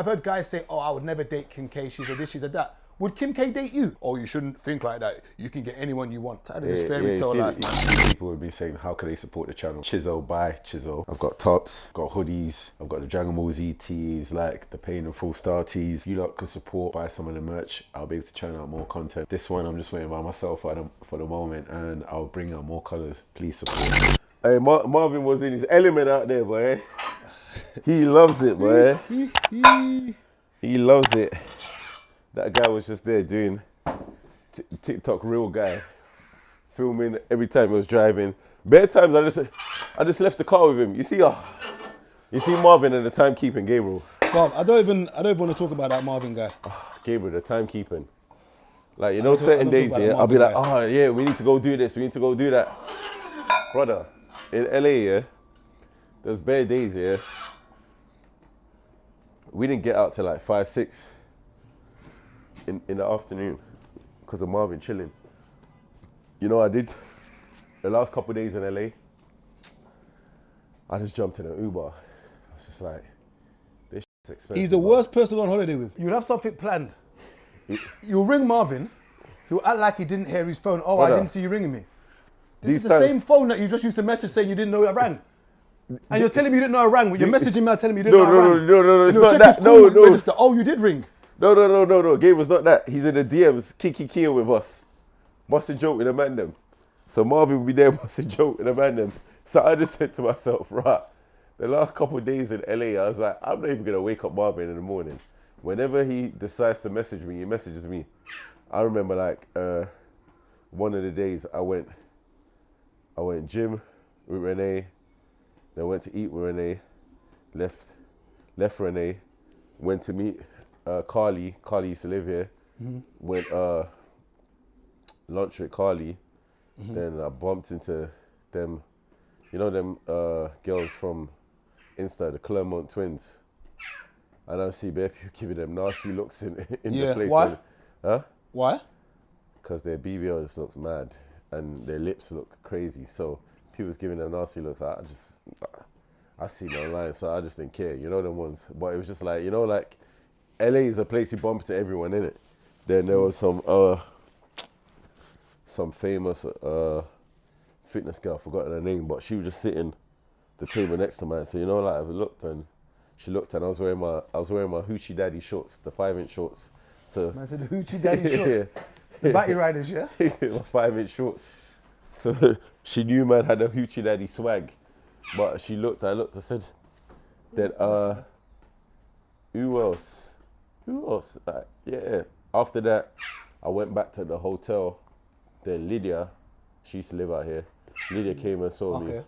I've heard guys say, oh, I would never date Kim K, she's a this, she's a that. Would Kim K date you? Oh, you shouldn't think like that. You can get anyone you want. Tired of this fairy tale life, man. People would be saying, how can they support the channel? Chisel, buy Chisel. I've got tops, got hoodies, I've got the Dragon Ball Z tees, like the Pain and Full Star tees. You lot could support, buy some of the merch. I'll be able to churn out more content. This one, I'm just waiting by myself for the moment, and I'll bring out more colors. Please support. Hey, Marvin was in his element out there, boy. He loves it, boy. He loves it. That guy was just there doing TikTok real guy, filming every time he was driving. Bare times I just left the car with him. You see Marvin and the timekeeping, Gabriel. Bob, I don't even want to talk about that Marvin guy. Gabriel, the timekeeping. Like, you know, certain days, yeah, I'll be like, oh yeah, we need to go do this, we need to go do that. Brother, in LA, yeah, there's bare days, yeah. We didn't get out till like 5, 6 in the afternoon because of Marvin chilling. You know what I did? The last couple of days in LA, I just jumped in an Uber. I was just like, this shit's expensive. He's the worst person on holiday with. You'd have something planned. You'll ring Marvin, he'll act like he didn't hear his phone. Oh, brother, I didn't see you ringing me. This is the same phone that you just used to message saying you didn't know I rang. And you're telling me you didn't know I rang. You're messaging me and telling me you didn't know I rang. No, it's not that. No. Register. Oh, you did ring. No. Gabe was not that. He's in the DMs, Kiki with us. Bust a joke with a man them. So Marvin will be there, bust a joke with a man them. So I just said to myself, right, the last couple of days in LA, I was like, I'm not even going to wake up Marvin in the morning. Whenever he decides to message me, he messages me. I remember like one of the days I went gym with Renee, then went to eat with Renee, left Renee, went to meet Carly used to live here, went lunch with Carly, then I bumped into them, you know them girls from Insta, the Claremont twins, and I see bare people giving them nasty looks in the place. Why? Huh? Why? Because their BBL just looks mad and their lips look crazy, so people's giving them nasty looks. I see it online, so I just didn't care, you know them ones. But it was just like, you know, like LA is a place you bump into everyone, innit? Then there was some famous fitness girl, I forgot her name, but she was just sitting the table next to mine. So you know, like I looked and she looked, and I was wearing my Hoochie Daddy shorts, the 5-inch shorts. So I said the Hoochie Daddy shorts. The Batty Riders, yeah. My 5-inch shorts. So she knew man had a Hoochie Daddy swag, but she looked. I said, then who else? Like, yeah. After that, I went back to the hotel. Then Lydia, she used to live out here. Lydia came and saw me.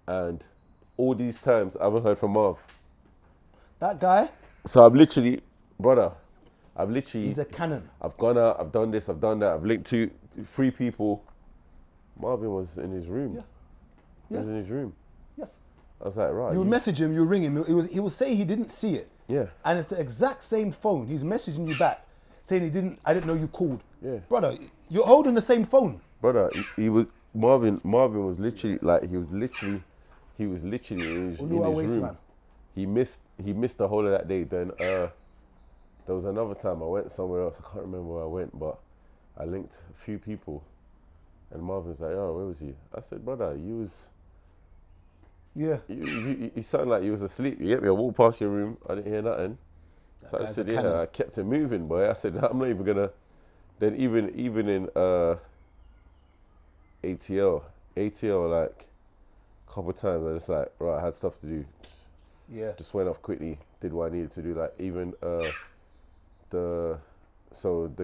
And all these times, I haven't heard from Marv. That guy? So I've literally, he's a cannon. I've gone out, I've done this, I've done that. I've linked to 3 people. Marvin was in his room. Yeah. He was in his room. Yes. I was like, right. You would message him, you would ring him. He would say he didn't see it. Yeah. And it's the exact same phone. He's messaging you back saying I didn't know you called. Yeah. Brother, you're holding the same phone. Brother, Marvin was literally like, he was literally in his room. Man. He missed the whole of that day. Then there was another time I went somewhere else. I can't remember where I went, but I linked a few people, and Marvin was like, "Oh, where was you?" I said, "Brother, you was." Yeah. You sound like you was asleep. You get me? I walked past your room. I didn't hear nothing. So I said, yeah. I kept it moving, boy. I said, I'm not even gonna. Then even in ATL, like a couple of times, I just like, right, I had stuff to do. Yeah. Just went off quickly, did what I needed to do. Like even the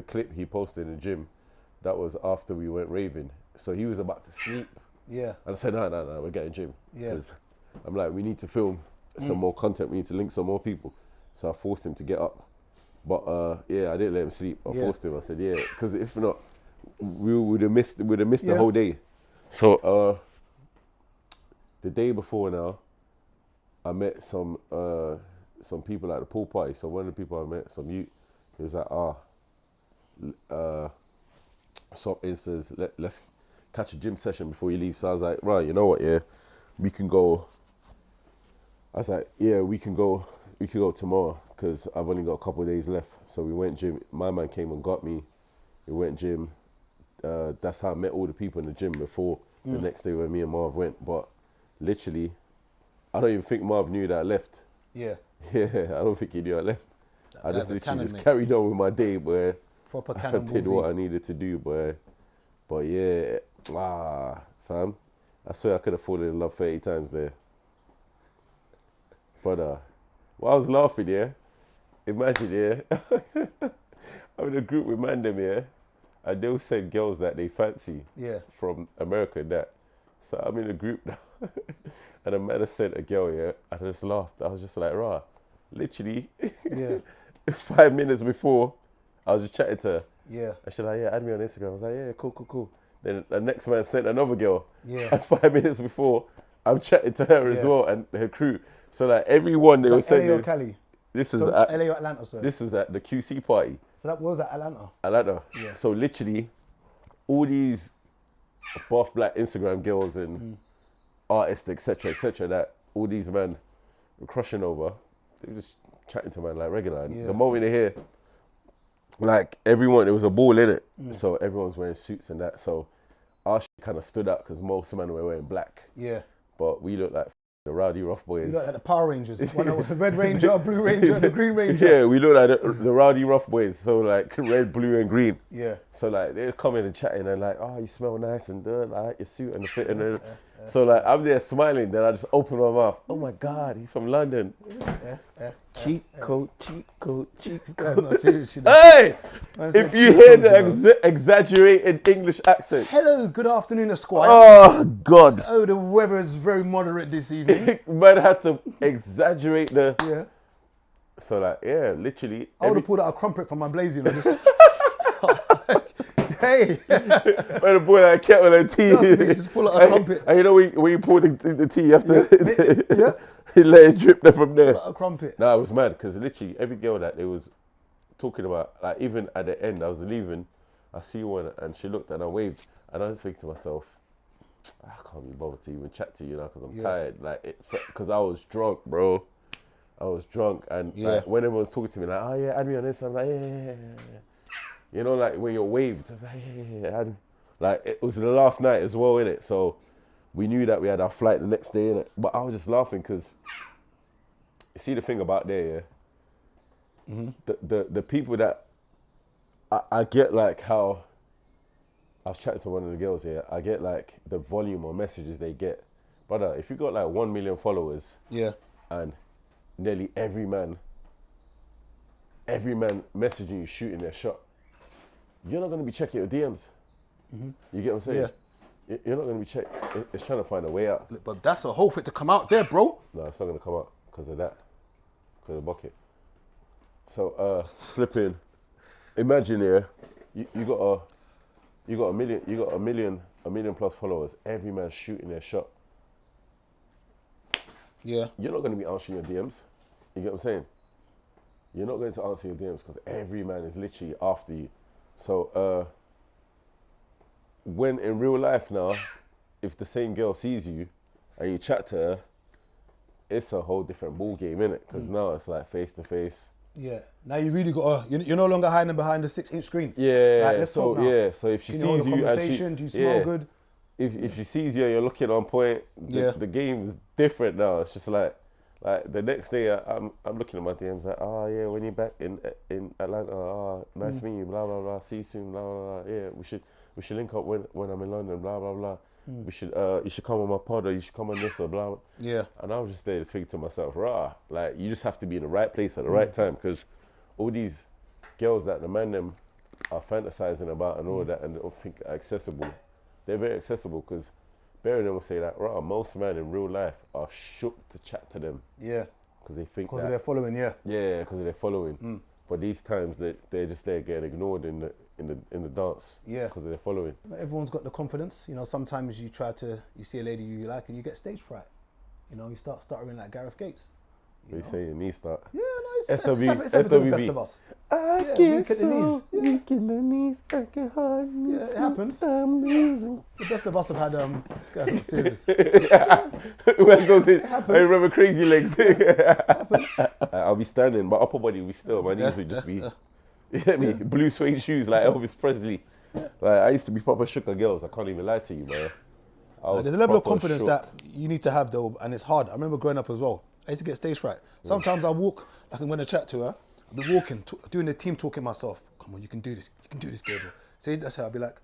clip he posted in the gym, that was after we went raving. So he was about to sleep. Yeah. And I said, no, we're getting gym. Yeah. Because I'm like, we need to film some more content. We need to link some more people. So I forced him to get up. But yeah, I didn't let him sleep. I forced him. I said, yeah, because if not, we would have missed the whole day. So the day before now, I met some people at the pool party. So one of the people I met, some youth, he was like, some instance, let's catch a gym session before you leave. So I was like, right, you know what, yeah, we can go. I was like, yeah, we can go tomorrow, because I've only got a couple of days left. So we went gym. My man came and got me. We went gym. That's how I met all the people in the gym before the next day when me and Marv went. But literally, I don't even think Marv knew that I left. Yeah. Yeah, I don't think he knew I left. I just literally cannon, just mate. carried on with my day, boy. Proper I cannon did what I needed to do, boy. But yeah, fam. I swear I could have fallen in love 30 times there. But while I was laughing, yeah, imagine, yeah, I'm in a group with man them, yeah, and they'll send girls that they fancy from America and that. So I'm in a group now, and a man has sent a girl, yeah, and I just laughed. I was just like, rah, literally, 5 minutes before, I was just chatting to her. Yeah. And she's like, yeah, add me on Instagram. I was like, yeah, cool. Then the next man sent another girl. Yeah. And 5 minutes before, I'm chatting to her as well and her crew. So like everyone they were sending. LA or Cali? This was So, at LA or Atlanta, sorry. this was at the QC party. So that was at Atlanta. Atlanta. Yeah. So literally, all these buff black Instagram girls and artists, etc., that all these men were crushing over. They were just chatting to man like regular. And the moment they hear, like everyone, there was a ball in it. So everyone's wearing suits and that. So our shit kind of stood out because most men were wearing black. Yeah. But we looked like the Rowdy Rough Boys. You look like the Power Rangers. One of the Red Ranger, Blue Ranger, and the Green Ranger. Yeah, we look like the Rowdy Rough Boys. So like red, blue, and green. Yeah. So like they're coming and chatting and like, oh, you smell nice and I like your suit and the fit and so like I'm there smiling. Then I just open my mouth. Oh my God, he's from London. Cheat code. No, seriously. Hey, if you hear the exaggerated English accent. Hello, good afternoon, Esquire. Oh God. Oh, the weather is very moderate this evening. Man had to exaggerate the. Yeah. So like, yeah, literally. I would have pulled out a crumpet from my blazer, you know, just. Hey. When the boy that kettle and tea. Just pull out a crumpet. And you know when you pour the tea, you have to Yeah. let it drip there from there. Pull out a crumpet. No, I was mad because literally every girl that they was talking about, like even at the end, I was leaving, I see one and she looked and I waved and I was thinking to myself, I can't be bothered to even chat to you now because I'm tired. Like, because I was drunk, bro. I was drunk and like, when everyone's talking to me, like, oh yeah, add me on this, I'm like, yeah. You know, like when you're waved, and like it was the last night as well, innit? So we knew that we had our flight the next day, innit? But I was just laughing because you see the thing about there, the people that I get like how I was chatting to one of the girls here, I get like the volume of messages they get. Brother, if you got like 1 million followers, and nearly every man messaging you, shooting their shot, you're not going to be checking your DMs. You get what I'm saying? Yeah. You're not going to be checking. It's trying to find a way out. But that's a whole fit to come out there, bro. No, it's not going to come out because of that. Because of the bucket. So, flipping. Imagine here, you got a million plus followers. Every man shooting their shot. Yeah. You're not going to be answering your DMs. You get what I'm saying? You're not going to answer your DMs because every man is literally after you. So, when in real life now, if the same girl sees you and you chat to her, it's a whole different ball game, innit? Because now it's like face to face. Yeah. Now you really got to, you're no longer hiding behind the 6-inch screen. Yeah. Like, let's talk now. Yeah. So if she sees you and do you smell good? If she sees you and you're looking on point, the game is different now. It's just like the next day I'm looking at my DMs like, oh yeah, when you're back in Atlanta, oh nice meeting you, blah blah blah, see you soon, blah blah blah. Yeah, we should link up when I'm in London, blah blah blah. We should you should come on my pod or you should come on this or blah blah. Yeah. And I was just there thinking to myself, rah, like you just have to be in the right place at the right time because all these girls that the man them are fantasizing about and all that and don't think are accessible, they're very accessible because Barry will say that, right, most men in real life are shook to chat to them. Yeah. Because they think because of their following, yeah. Yeah, because of their following. But these times they're just there getting ignored in the dance. Yeah. Because of their following. Not everyone's got the confidence. You know, sometimes you see a lady you like and you get stage fright. You know, you start stuttering like Gareth Gates. You say your knees start. Yeah, no, it's happened to the best of us. Yeah, weak at the knees. Weak in the knees, I can hardly Yeah, it happens. I'm losing. The best of us have had this guy's serious. When goes in, I remember Crazy Legs. I'll be standing, my upper body will be still, my knees would just be, you get me? Blue suede shoes like Elvis Presley. Like, I used to be proper shook at girls, I can't even lie to you, man. There's a level of confidence that you need to have though, and it's hard. I remember growing up as well. I used to get stage fright. Sometimes I walk, like I'm going to chat to her, I'll be walking, doing the team talking myself. Come on, you can do this, Gabriel. Say that's how I'll be like,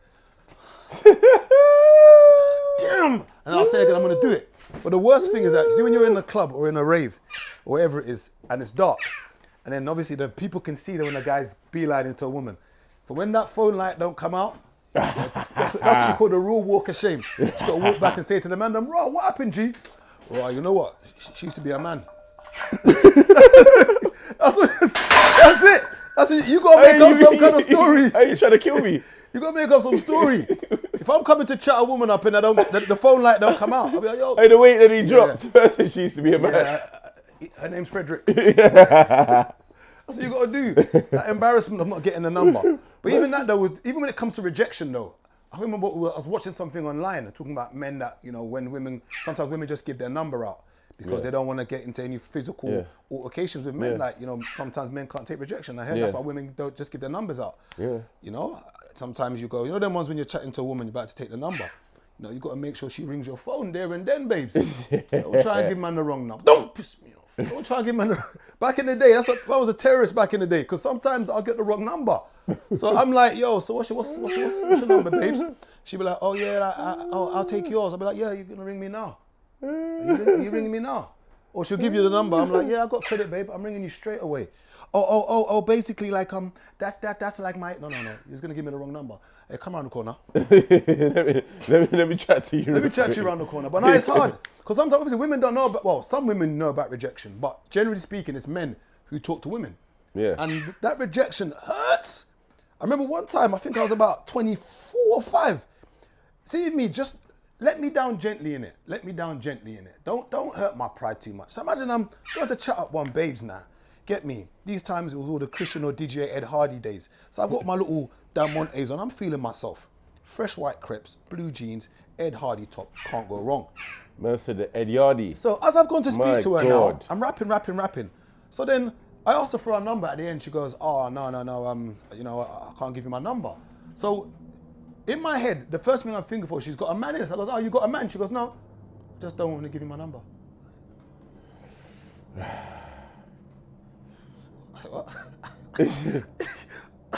damn! And I'll say again, I'm going to do it. But the worst thing is that, you see when you're in a club or in a rave, or wherever it is, and it's dark, and then obviously the people can see that when a guy's beeline into a woman. But when that phone light don't come out, that's what you call the real walk of shame. You got to walk back and say to the man, "Raw, what happened, G?" "Raw, you know what? She used to be a man." That's it. That's it. You got to make up some kind of story. Are you trying to kill me? You got to make up some story. If I'm coming to chat a woman up and the phone light don't come out, I'll be like, yo. Hey, the weight that he dropped, she used to be a man. Her name's Frederick. That's what you got to do. That embarrassment of not getting the number. But even that though, even when it comes to rejection though, I remember I was watching something online and talking about men that, you know, when sometimes women just give their number out because they don't want to get into any physical altercations with men. Like, you know, sometimes men can't take rejection. I heard that's why women don't just give their numbers out. Yeah. You know, sometimes you go, you know them ones when you're chatting to a woman, you're about to take the number. You know, you got to make sure she rings your phone there and then, babes. Don't try and give man the wrong number. Don't piss me off. Don't try and give man the... Back in the day, I was a terrorist back in the day because sometimes I'll get the wrong number. So I'm like, yo, so what's your number, babes? She'll be like, oh yeah, I'll take yours. I'll be like, yeah, you're going to ring me now. Are you ringing me now? Or she'll give you the number. I'm like, yeah, I got credit, babe. I'm ringing you straight away. Oh, basically like that's like my no. You're gonna give me the wrong number. Hey, come around the corner. let me chat to you. Let me chat to you around the corner. But no, it's hard because sometimes obviously women don't know about. Well, some women know about rejection, but generally speaking, it's men who talk to women. Yeah. And that rejection hurts. I remember one time, I think I was about 24 or 5. See me, just let me down gently in it. Let me down gently in it. Don't hurt my pride too much. So imagine I'm going to chat up one babes now. Get me? These times it was all the Christian or DJ Ed Hardy days. So I've got my little Diamantes on. I'm feeling myself. Fresh white crepes, blue jeans, Ed Hardy top. Can't go wrong. Man said the Ed Hardy. So as I've gone to speak to her now, I'm rapping. So then I asked her for her number at the end. She goes, oh, no. You know, I can't give you my number. So in my head, the first thing I'm thinking for, she's got a man in it. I goes, oh, you got a man? She goes, no, I just don't want to give you my number. What?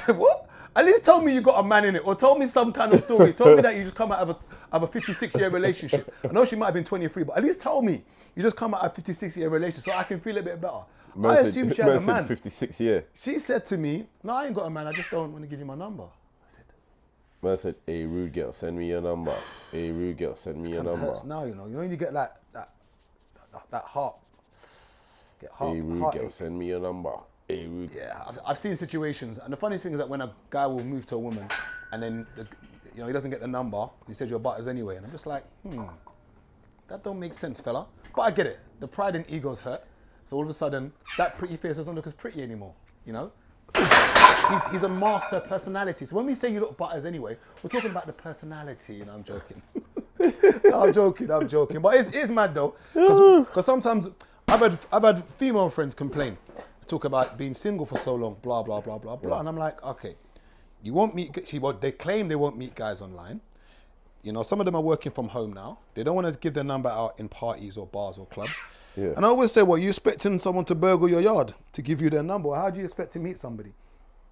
What? At least tell me you got a man in it, or tell me some kind of story. Tell me that you just come out of a 56-year relationship. I know she might have been 23, but at least tell me you just come out of a 56-year relationship so I can feel a bit better. I assume she had a man. 56 year. She said to me, no, I ain't got a man, I just don't want to give you my number. Man said, hey, rude girl, send me your number. Hey, rude girl, send me your number. Hurts now, you know when you get that heart. Hey, rude girl, send me your number. Hey, rude. Yeah, I've seen situations, and the funniest thing is that when a guy will move to a woman, and then he doesn't get the number, he says you're butters anyway, and I'm just like, that don't make sense, fella. But I get it. The pride and ego's hurt, so all of a sudden that pretty face doesn't look as pretty anymore. You know. He's a master personality. So when we say you look butters anyway, we're talking about the personality. You know, I'm joking. I'm joking. But it's mad though, because sometimes I've had female friends complain, talk about being single for so long, blah blah blah blah blah, and I'm like, okay, you won't meet. They claim they won't meet guys online. You know, some of them are working from home now. They don't want to give their number out in parties or bars or clubs. Yeah. And I always say, well, you expecting someone to burgle your yard to give you their number? How do you expect to meet somebody?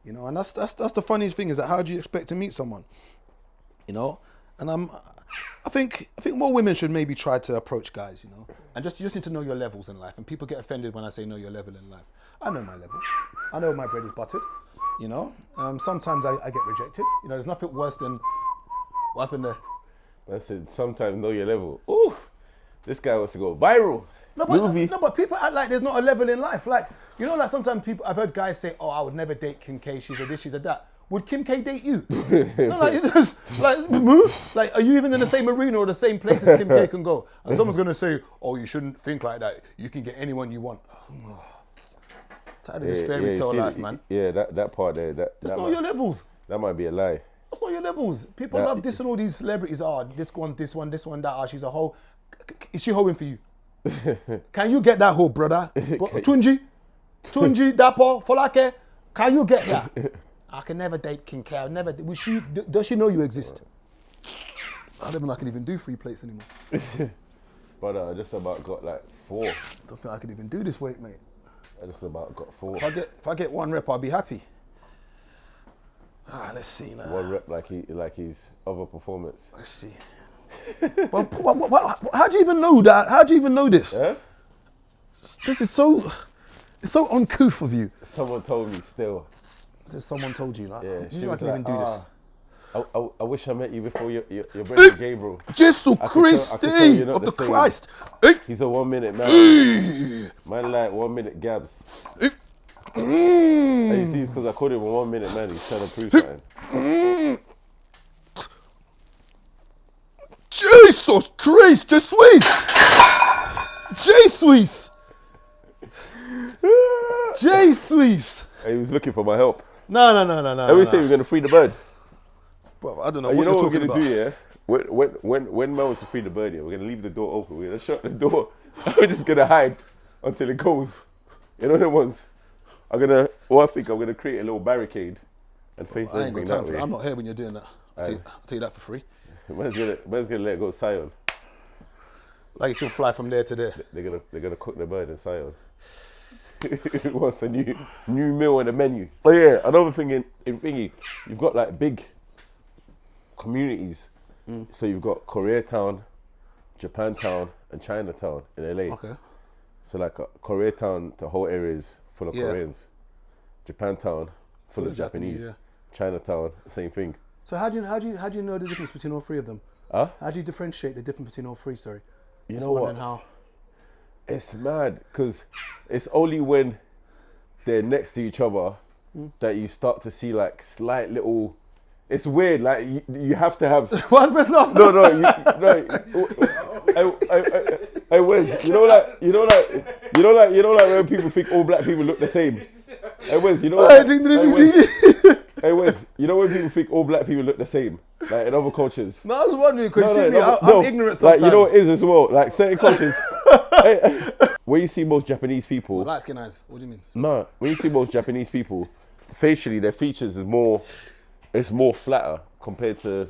You know, and that's the funniest thing is that how do you expect to meet someone? You know, and I think more women should maybe try to approach guys, you know, and you just need to know your levels in life. And people get offended when I say know your level in life. I know my level. I know my bread is buttered. You know, sometimes I get rejected. You know, there's nothing worse than what happened there. I said sometimes know your level. Ooh, this guy wants to go viral. No, but people act like there's not a level in life. Like, you know, like sometimes I've heard guys say, oh, I would never date Kim K, she's a this, she's a that. Would Kim K date you? No, like, are you even in the same arena or the same place as Kim K can go? And someone's going to say, oh, you shouldn't think like that. You can get anyone you want. Tired of this fairy tale life, man. Yeah, that part there. That's not your levels. That might be a lie. That's not your levels. People love this and all these celebrities. This one, that. She's a hoe. Is she hoeing for you? Can you get that hoe, brother? Tunji, Dapo, Folake, can you get that? I can never date King K. Does she know you exist? I don't think I can even do 3 plates anymore. Brother, I just about got like 4. I don't think I can even do this weight, mate. I just about got 4. If I get 1 rep, I'll be happy. Let's see now. 1 rep like his other performance. Let's see. How do you even know that? How do you even know this? Yeah? This is so... It's so uncouth of you. Someone told me still. Someone told you, like, yeah, you can even do this. I wish I met you before your brother Gabriel. Jesus Christ of the Christ. He's a 1 minute man. Man like 1 minute Gabs. And you see, because I called him a 1 minute man, he's trying to prove something. Jesus Christ, Jesus. Jesus. He was looking for my help. No. Let me say we're gonna free the bird. Bro, I don't know what you're what talking we're about. gonna do, yeah? When man wants to free the bird, yeah, we're gonna leave the door open. We're gonna shut the door. We're just gonna hide until it goes. You know the ones. I think I'm gonna create a little barricade and face I ain't got everything time that for way. it. I'm not here when you're doing that. I'll tell you that for free. Man's gonna let go Sion. Like it will fly from there to there. They're gonna cook the bird in Sion. What's a new meal on the menu? Oh yeah, another thing in thingy, you've got like big communities. So you've got Koreatown, Japantown, and Chinatown in LA. Okay. So like Koreatown, the whole area is full of Koreans. Japantown, full of Japanese. yeah. Chinatown, same thing. So how do you know the difference between all 3 of them? Huh? How do you differentiate the difference between all 3? Sorry. You know what? How? It's mad because it's only when they're next to each other that you start to see like slight little. It's weird. Like you have to have. What? That's not. No. I Wes. You know like when people think all black people look the same. Hey Wes, you know. Hey Wes, you know when people think all black people look the same, like in other cultures. No, I was wondering because I'm ignorant sometimes. Like you know what it is as well. Like certain cultures, where you see most Japanese people. Light skin eyes. What do you mean? No, when you see most Japanese people, facially their features is more flatter compared to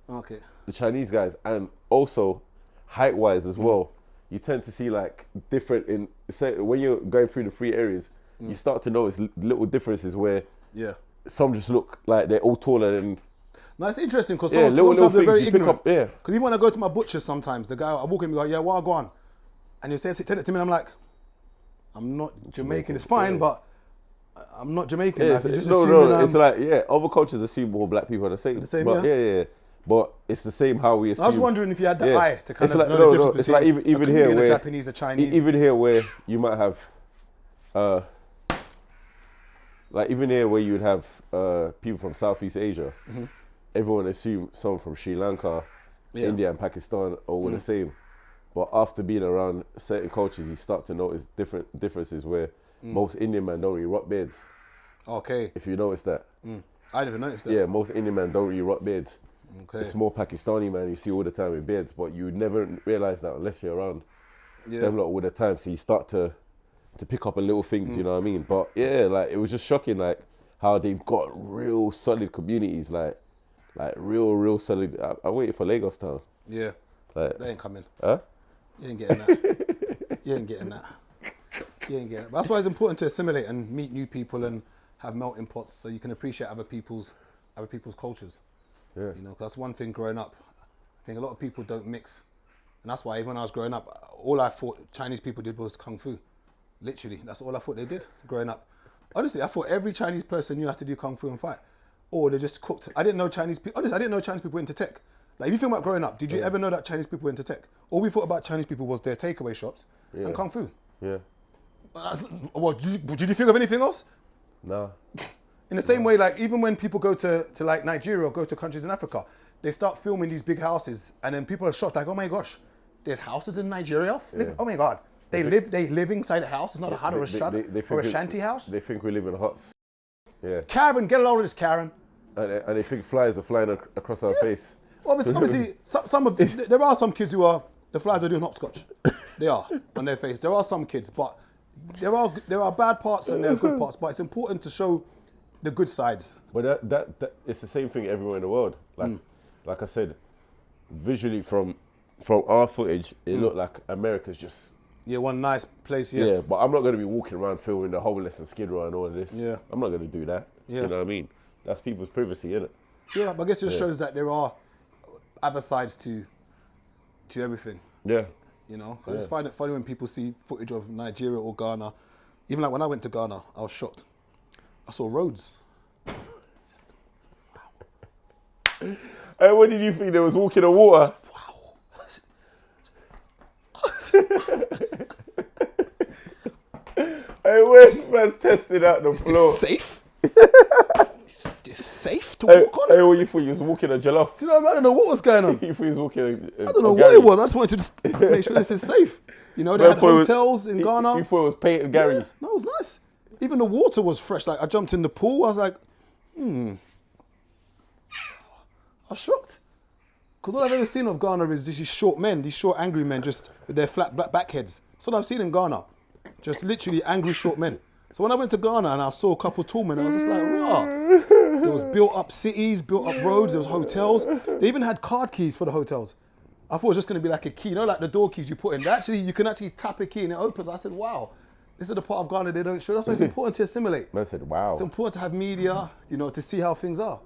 the Chinese guys, and also height-wise as well. You tend to see like different in say when you're going through the 3 areas, you start to notice little differences where some just look like they're all taller than. No, it's interesting because little they're very things you pick ignorant. up. Yeah, because even when I go to my butcher, sometimes the guy I walk in and go, "Yeah, what I go on," and you say it to me, and I'm like, "I'm not Jamaican. It's fine, but I'm not Jamaican." Yeah, like, it's like other cultures assume all black people are the same. But but it's the same how we assume. I was wondering if you had the eye to kind of like, know the difference it's like even here where Japanese, a Chinese. Even here where you might have, like even here where you would have people from Southeast Asia, everyone assume someone from Sri Lanka, India, and Pakistan are all the same. But after being around certain cultures, you start to notice different differences where most Indian men don't really rock beards. Okay. If you notice that. I never noticed that. Yeah, most Indian men don't really rock beards. Okay. It's more Pakistani man you see all the time with beards, but you never realise that unless you're around them lot all the time. So you start to pick up on little things, you know what I mean? But yeah, like it was just shocking, like how they've got real solid communities, like real solid. I waited for Lagos town. Yeah. Like, they ain't coming. Huh? You ain't getting that. You ain't getting that. But that's why it's important to assimilate and meet new people and have melting pots so you can appreciate other people's cultures. Yeah. You know, 'cause that's one thing growing up. I think a lot of people don't mix. And that's why even when I was growing up, all I thought Chinese people did was Kung Fu. Literally, that's all I thought they did growing up. Honestly, I thought every Chinese person knew how to do Kung Fu and fight. Or they just cooked. I didn't know Chinese people, honestly, I didn't know Chinese people were into tech. Like, if you think about growing up, did you ever know that Chinese people were into tech? All we thought about Chinese people was their takeaway shops and Kung Fu. Yeah. Well, did you think of anything else? No. In the same way, like, even when people go to like Nigeria or go to countries in Africa, they start filming these big houses and then people are shocked, like, oh my gosh, there's houses in Nigeria? Oh my God. They live inside a house. It's not a hut or a shanty house. They think we live in huts. Yeah. Karen, get along with this, Karen. And they think flies are flying across our face. Obviously, there are some kids who are, the flies are doing hopscotch. They are, on their face. There are some kids, but there are bad parts and there are good parts, but it's important to show the good sides. But that it's the same thing everywhere in the world. Like I said, visually from our footage, it looked like America's just... Yeah, one nice place, Yeah, but I'm not going to be walking around filming the homeless and Skid Row and all of this. Yeah. I'm not going to do that. Yeah. You know what I mean? That's people's privacy, isn't it? Yeah, but I guess it just shows that there are other sides to everything. Yeah. You know, I just find it funny when people see footage of Nigeria or Ghana. Even like when I went to Ghana, I was shocked. I saw roads. Hey, what did you think? They was walking on water? Wow. Hey, where's man's testing out the floor? Is this safe? Is this safe to walk on? Hey, what you thought? You was walking a jollof? Do you know, I don't know what was going on. You thought you was walking I don't know what it was. I just wanted to just make sure this is safe. You know, they had hotels in Ghana. You thought it was Peyton Gary? Yeah, no, it was nice. Even the water was fresh. Like, I jumped in the pool. I was like, I was shocked. Because all I've ever seen of Ghana is these short men, these short, angry men, just with their flat back heads. That's what I've seen in Ghana. Just literally angry, short men. So when I went to Ghana and I saw a couple tall men, I was just like, rah. There was built up cities, built up roads, there was hotels. They even had card keys for the hotels. I thought it was just going to be like a key, you know, like the door keys you put in. You can actually tap a key and it opens. I said, wow, this is the part of Ghana they don't show. That's why it's important to assimilate. Man said, wow. It's important to have media, you know, to see how things are.